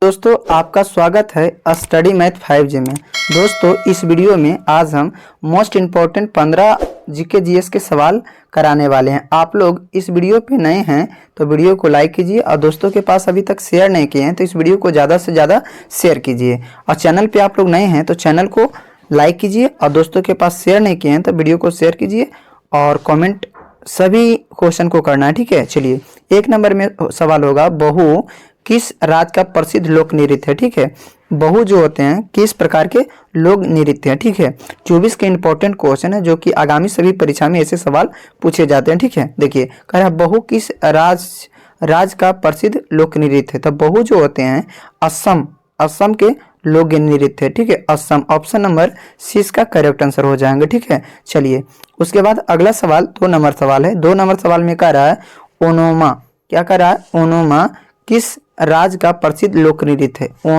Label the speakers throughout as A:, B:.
A: दोस्तों आपका स्वागत है स्टडी मैथ 5G में। दोस्तों इस वीडियो में आज हम मोस्ट इम्पॉर्टेंट 15 जीके जीएस के सवाल कराने वाले हैं। आप लोग इस वीडियो पे नए हैं तो वीडियो को लाइक कीजिए और दोस्तों के पास अभी तक शेयर नहीं किए हैं तो इस वीडियो को ज़्यादा से ज़्यादा शेयर कीजिए। और चैनल पे आप लोग नए हैं तो चैनल को लाइक कीजिए और दोस्तों के पास शेयर नहीं किए हैं तो वीडियो को शेयर कीजिए और कॉमेंट सभी क्वेश्चन को करना है, ठीक है। चलिए एक नंबर में सवाल होगा, बहू किस राज्य का प्रसिद्ध लोक नृत्य है, ठीक है। बहू जो होते हैं किस प्रकार के लोक नृत्य हैं, ठीक है। 24 के इंपॉर्टेंट क्वेश्चन है जो कि आगामी सभी परीक्षा में ऐसे सवाल पूछे जाते हैं, ठीक है। देखिए कह रहा है बहू किस राज्य का प्रसिद्ध लोक नृत्य है। तो बहू जो होते हैं असम के लोक नृत्य है, ठीक है। असम ऑप्शन नंबर सी इसका करेक्ट आंसर हो जाएंगे, ठीक है। चलिए उसके बाद अगला सवाल 2 नंबर सवाल है। 2 नंबर सवाल में कह रहा है ओनोमा, क्या कह रहा है, ओनोमा किस राज्य का प्रसिद्ध लोक नृत्य है।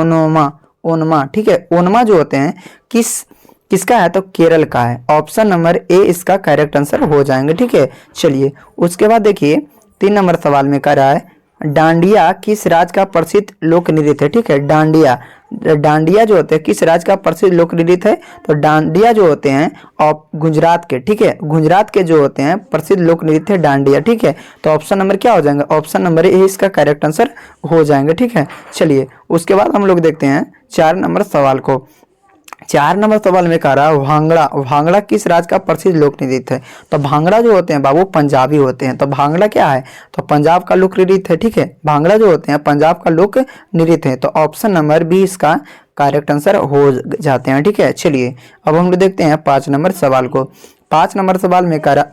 A: ओनमा, ठीक है। ओनमा जो होते हैं किसका है तो केरल का है। ऑप्शन नंबर ए इसका करेक्ट आंसर हो जाएंगे, ठीक है। चलिए उसके बाद देखिए 3 नंबर सवाल में कह रहा है डांडिया किस राज्य का प्रसिद्ध लोक नृत्य है, ठीक है। डांडिया जो होते हैं किस राज्य का प्रसिद्ध लोक नृत्य है तो डांडिया जो होते हैं और गुजरात के, ठीक है। गुजरात के जो होते हैं प्रसिद्ध लोक नृत्य है डांडिया, ठीक है। तो ऑप्शन नंबर क्या हो जाएंगे, ऑप्शन नंबर ए इसका करेक्ट आंसर हो जाएंगे, ठीक है। चलिए उसके बाद हम लोग देखते हैं 4 नंबर सवाल को। 4 नंबर सवाल में कह रहा है भांगड़ा किस राज्य का प्रसिद्ध लोक नृत्य है। तो भांगड़ा जो होते हैं बाबू पंजाबी होते हैं। तो भांगड़ा क्या है तो पंजाब का लोक नृत्य है, ठीक है। भांगड़ा जो होते हैं पंजाब का लोक नृत्य है। तो ऑप्शन नंबर बी इसका करेक्ट आंसर हो जाते हैं, ठीक है। चलिए अब हम लोग देखते हैं 5 नंबर सवाल को। 5 नंबर सवाल में कह रहा है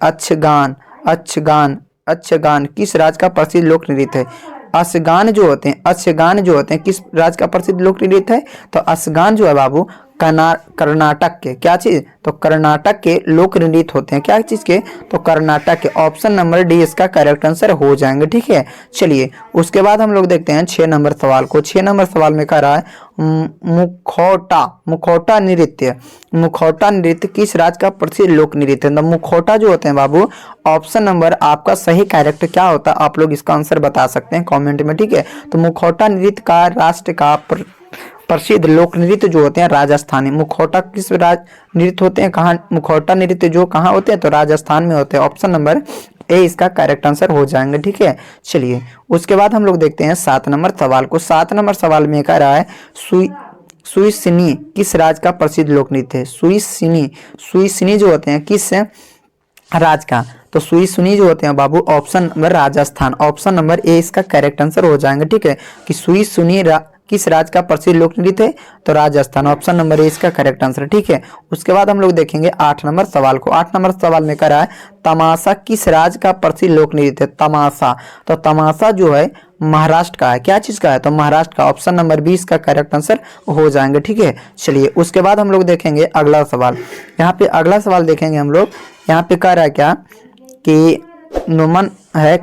A: अच्छगान किस राज्य का प्रसिद्ध लोक नृत्य है। अशगान जो होते हैं किस राज्य का प्रसिद्ध लोक नृत्य है तो अशगान जो है बाबू कर्नाटक के, क्या चीज तो कर्नाटक के लोक नृत्य होते हैं, क्या चीज के तो कर्नाटक के। ऑप्शन नंबर डी इसका करेक्ट आंसर हो जाएंगे, ठीक है। चलिए उसके बाद हम लोग देखते हैं 6 नंबर सवाल को। 6 नंबर सवाल में कह रहा है मुखौटा नृत्य किस राज्य का प्रसिद्ध लोक नृत्य है। मुखौटा जो होते हैं बाबू ऑप्शन नंबर आपका सही करेक्ट क्या होता है आप लोग इसका आंसर बता सकते हैं कमेंट में, ठीक है। तो मुखौटा नृत्य का राष्ट्र का प्रसिद्ध लोक नृत्य जो होते हैं राजस्थानी। मुखौटा किस राज्य नृत्य होते हैं, कहाँ मुखौटा नृत्य जो कहाँ होते हैं तो राजस्थान में होते हैं। ऑप्शन नंबर ए इसका करेक्ट आंसर हो जाएंगे, ठीक है। चलिए उसके बाद हम लोग देखते हैं 7 नंबर सवाल को। 7 नंबर सवाल में कह रहा है सुईसिनी किस राज्य का प्रसिद्ध लोक नृत्य है। सुईसिनी जो होते हैं किस राज्य का तो सुईसिनी जो होते हैं बाबू option number Rajasthan. Option number A इसका करेक्ट आंसर हो जाएंगे, ठीक है। कि सुईसिनी किस राज्य का प्रसिद्ध लोक नृत्य है तो राजस्थान। ऑप्शन नंबर ए इसका करेक्ट आंसर, ठीक है। उसके बाद हम लोग देखेंगे 8 नंबर सवाल को। 8 नंबर सवाल में कह रहा है तमाशा किस राज्य का प्रसिद्ध लोक नृत्य है। तमाशा तो तमाशा जो है महाराष्ट्र का है, क्या चीज का है तो महाराष्ट्र का। ऑप्शन नंबर 20 का करेक्ट आंसर हो जाएंगे, ठीक है। चलिए उसके बाद हम लोग देखेंगे अगला सवाल। यहाँ पे अगला सवाल देखेंगे हम लोग। यहाँ पे कह रहा है क्या कि नुमन है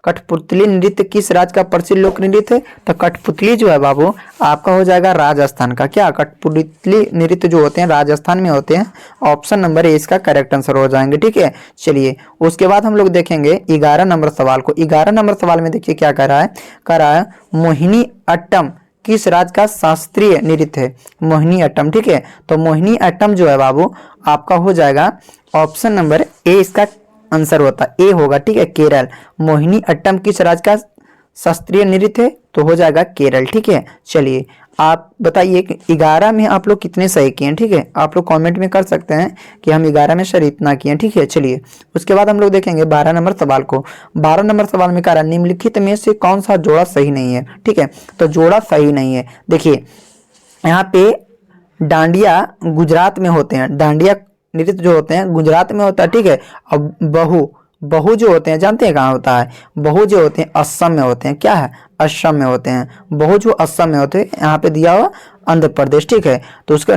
A: कठपुतली नृत्य किस राज्य का प्रसिद्ध लोक नृत्य है तो कठपुतली जो है बाबू आपका हो जाएगा राजस्थान का। क्या कठपुतली नृत्य जो होते हैं राजस्थान में होते हैं। ऑप्शन नंबर ए इसका करेक्ट आंसर हो जाएंगे, ठीक है। चलिए उसके बाद हम लोग देखेंगे 11 नंबर सवाल को। 11 नंबर सवाल में देखिए क्या कह रहा है मोहिनी अट्टम किस राज्य का शास्त्रीय नृत्य है। मोहिनी अट्टम, ठीक है। तो मोहिनी अट्टम जो है बाबू आपका हो जाएगा ऑप्शन नंबर ए इसका आंसर होता ए होगा, ठीक है। केरल। मोहिनी अट्टम किस राज्य का शास्त्रीय नृत्य है तो हो जाएगा केरल, ठीक है। चलिए आप बताइए कि 11 में आप लोग कितने सही किए हैं, ठीक है। आप लोग कमेंट में कर सकते हैं कि हम 11 में सर इतना किए, ठीक है। चलिए उसके बाद हम लोग देखेंगे 12 नंबर सवाल को। 12 नंबर सवाल में कह रहा है निम्नलिखित में से कौन सा जोड़ा सही नहीं है, ठीक है। तो जोड़ा सही नहीं है। देखिए यहाँ पे डांडिया गुजरात में होते हैं, डांडिया नृत्य जो होते हैं गुजरात में होता है, ठीक है। अब बहू जो होते हैं जानते हैं कहाँ होता है। बहू जो होते हैं असम में होते हैं, क्या है असम में होते हैं। बहू जो असम में होते हैं यहाँ पे दिया हुआ आंध्र प्रदेश, ठीक है। तो उसका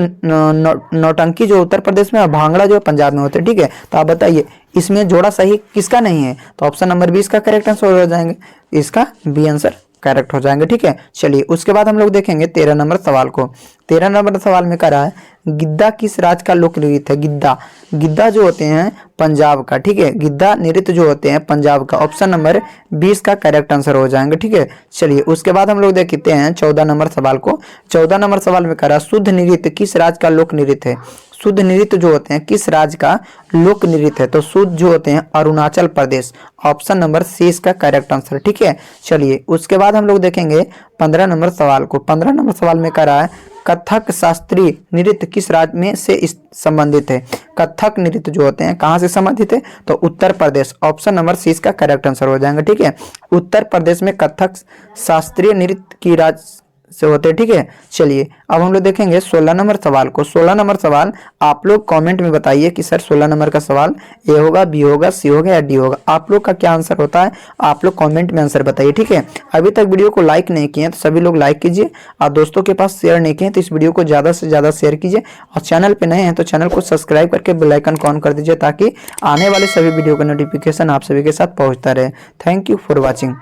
A: नौटंकी जो उत्तर प्रदेश में और भांगड़ा जो पंजाब में होते हैं, ठीक है। तो आप बताइए इसमें जोड़ा सही किसका नहीं है तो ऑप्शन नंबर 20 का करेक्ट आंसर हो जाएंगे, इसका बी आंसर करेक्ट हो जाएंगे। ठीक है, चलिए उसके बाद हम लोग देखेंगे 13 नंबर सवाल को। 13 नंबर सवाल में कह रहा है गिद्धा किस राज्य का लोक नृत्य है। गिद्धा, गिद्धा जो होते हैं पंजाब का। ठीक है, गिद्धा नृत्य जो होते हैं पंजाब का। ऑप्शन नंबर 20 का करेक्ट आंसर हो जाएंगे। ठीक है, चलिए उसके बाद हम लोग देखते हैं 14 नंबर सवाल को। 14 नंबर सवाल में कह रहा है शुद्ध नृत्य किस राज्य का लोक नृत्य है। शुद्ध नृत्य जो होते हैं किस राज्य का लोक नृत्य है, तो शुद्ध जो होते हैं Arunachal Pradesh. Option number C इसका करेक्ट आंसर। ठीक है, चलिए उसके बाद हम लोग देखेंगे 15 नंबर सवाल को। 15 नंबर सवाल में कह रहा है कथक शास्त्रीय नृत्य किस राज्य में से संबंधित है। कथक नृत्य जो होते हैं कहाँ से संबंधित है, तो Uttar Pradesh. Option number C इसका करेक्ट आंसर हो जाएगा। ठीक है, उत्तर प्रदेश में कथक शास्त्रीय नृत्य की राज्य से होते हैं। ठीक है, चलिए अब हम लोग देखेंगे 16 नंबर सवाल को। 16 नंबर सवाल आप लोग कमेंट में बताइए कि सर 16 नंबर का सवाल ए होगा, बी होगा, सी होगा या डी होगा। आप लोग का क्या आंसर होता है आप लोग कमेंट में आंसर बताइए। ठीक है, अभी तक वीडियो को लाइक नहीं किए तो सभी लोग लाइक कीजिए, और दोस्तों के पास शेयर नहीं किए तो इस वीडियो को ज़्यादा से ज़्यादा शेयर कीजिए, और चैनल पर नए हैं तो चैनल को सब्सक्राइब करके बेल आइकन को ऑन कर दीजिए ताकि आने वाले सभी वीडियो का नोटिफिकेशन आप सभी के साथ पहुँचता रहे। Thank you for watching.